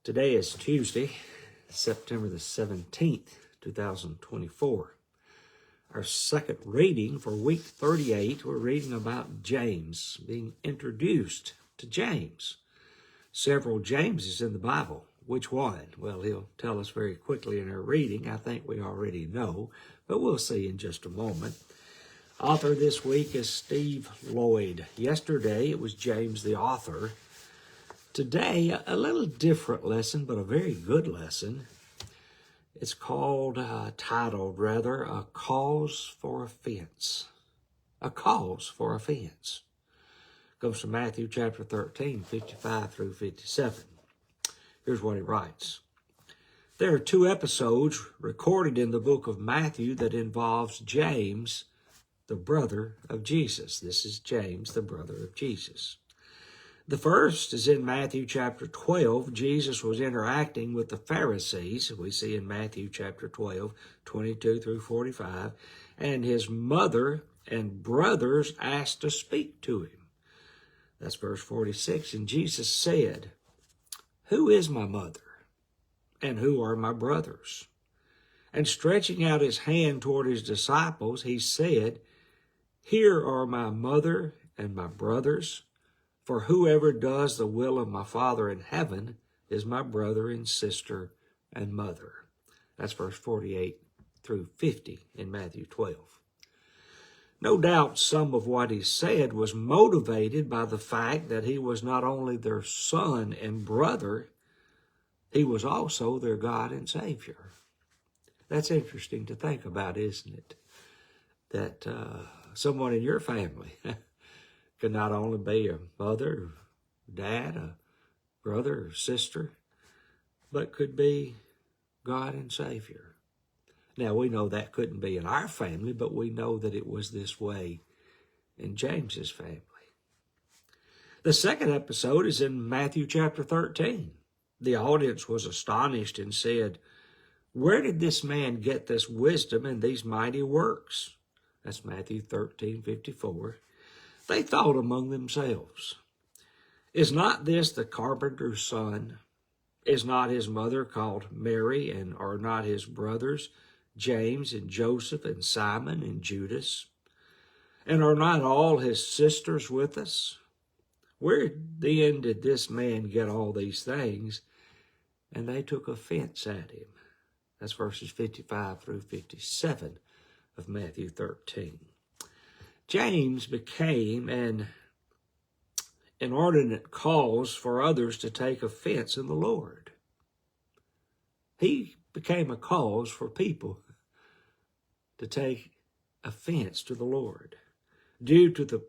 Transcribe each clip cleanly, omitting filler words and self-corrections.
Today is Tuesday, September the 17th, 2024. Our second reading for week 38, we're reading about James, being introduced to James. Several Jameses in the Bible. Which one? Well, he'll tell us very quickly in our reading. I think we already know, but we'll see in just a moment. Author this week is Steve Lloyd. Yesterday, it was James the author. Today, a little different lesson, but a very good lesson. It's titled, A Cause for Offense. A Cause for Offense. Comes from Matthew chapter 13, 55 through 57. Here's what he writes. There are two episodes recorded in the book of Matthew that involves James, the brother of Jesus. This is James, the brother of Jesus. The first is in Matthew chapter 12. Jesus was interacting with the Pharisees. We see in Matthew chapter 12, 22 through 45. And his mother and brothers asked to speak to him. That's verse 46. And Jesus said, "Who is my mother? And who are my brothers?" And stretching out his hand toward his disciples, he said, "Here are my mother and my brothers. For whoever does the will of my Father in heaven is my brother and sister and mother." That's verse 48 through 50 in Matthew 12. No doubt some of what he said was motivated by the fact that he was not only their son and brother, he was also their God and Savior. That's interesting to think about, isn't it? That someone in your family could not only be a mother, dad, a brother or sister, but could be God and Savior. Now, we know that couldn't be in our family, but we know that it was this way in James's family. The second episode is in Matthew chapter 13. The audience was astonished and said, "Where did this man get this wisdom and these mighty works?" That's Matthew 13, 54. They thought among themselves, "Is not this the carpenter's son? Is not his mother called Mary, and are not his brothers James and Joseph and Simon and Judas? And are not all his sisters with us? Where then did this man get all these things?" And they took offense at him. That's verses 55 through 57 of Matthew 13. James became an inordinate cause for others to take offense in the Lord. He became a cause for people to take offense to the Lord. Due to the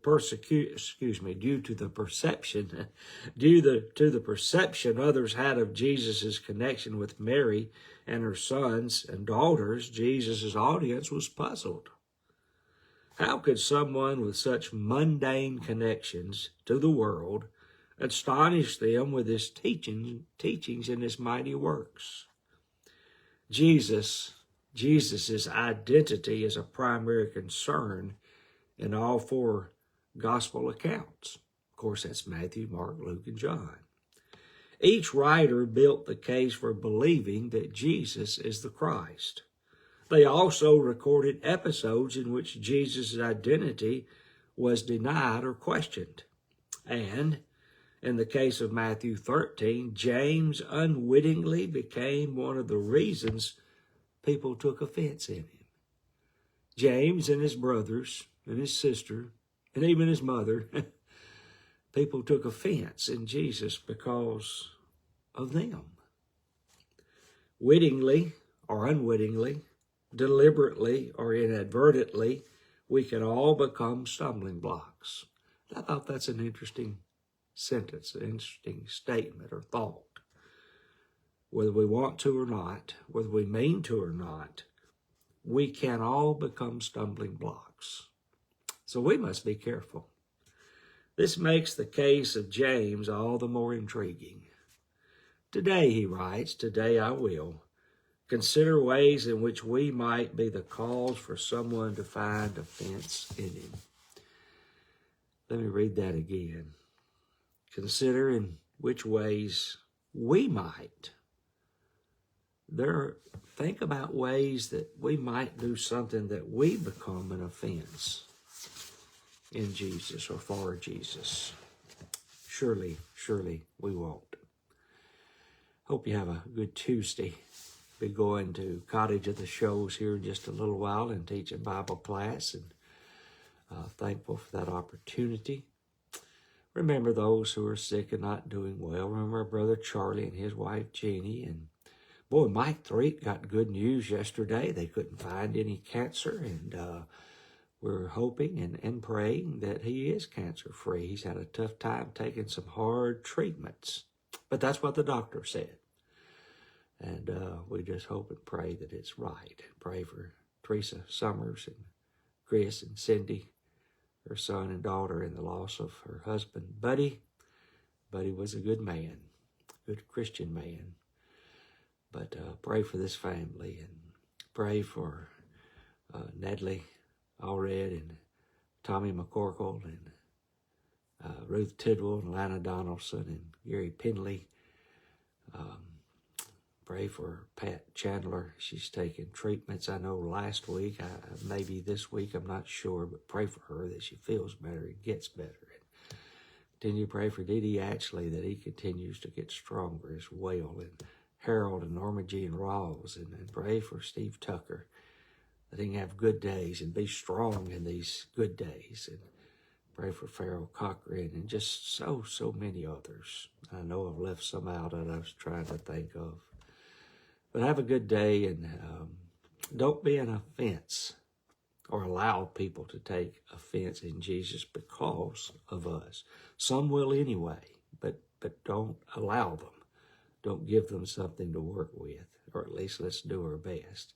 perception others had of Jesus' connection with Mary and her sons and daughters, Jesus' audience was puzzled. How could someone with such mundane connections to the world astonish them with his teachings and his mighty works? Jesus' identity is a primary concern in all four gospel accounts. Of course, that's Matthew, Mark, Luke, and John. Each writer built the case for believing that Jesus is the Christ. They also recorded episodes in which Jesus' identity was denied or questioned. And in the case of Matthew 13, James unwittingly became one of the reasons people took offense in him. James and his brothers and his sister and even his mother, people took offense in Jesus because of them. Wittingly or unwittingly, deliberately or inadvertently, we can all become stumbling blocks. I thought that's an interesting sentence, an interesting statement or thought. Whether we want to or not, whether we mean to or not, we can all become stumbling blocks. So we must be careful. This makes the case of James all the more intriguing. Today, he writes, today I will consider ways in which we might be the cause for someone to find offense in him. Let me read that again. Consider in which ways we might. Think about ways that we might do something that we become an offense in Jesus or for Jesus. Surely, surely we won't. Hope you have a good Tuesday. Be going to Cottage of the Shows here in just a little while and teaching Bible class, and thankful for that opportunity. Remember those who are sick and not doing well. Remember our brother Charlie and his wife Jeannie. And boy, Mike Threet got good news yesterday. They couldn't find any cancer, and we're hoping and praying that he is cancer-free. He's had a tough time taking some hard treatments, but that's what the doctor said. And we just hope and pray that it's right. Pray for Teresa Summers and Chris and Cindy, her son and daughter, in the loss of her husband, Buddy. Buddy was a good man, good Christian man. But pray for this family, and pray for Natalie Allred and Tommy McCorkle and Ruth Tidwell and Lana Donaldson and Gary Penley. Pray for Pat Chandler. She's taking treatments, I know, last week. Maybe this week, I'm not sure, but pray for her that she feels better and gets better. And continue to pray for Dee Ashley that he continues to get stronger as well. And Harold and Norma Jean Rawls. And pray for Steve Tucker that he can have good days and be strong in these good days. And pray for Farrell Cochran and just so many others. I know I've left some out that I was trying to think of. But have a good day, and don't be an offense or allow people to take offense in Jesus because of us. Some will anyway, but don't allow them. Don't give them something to work with, or at least let's do our best.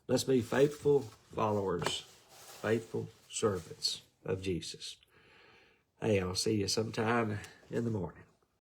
Let's be faithful followers, faithful servants of Jesus. Hey, I'll see you sometime in the morning.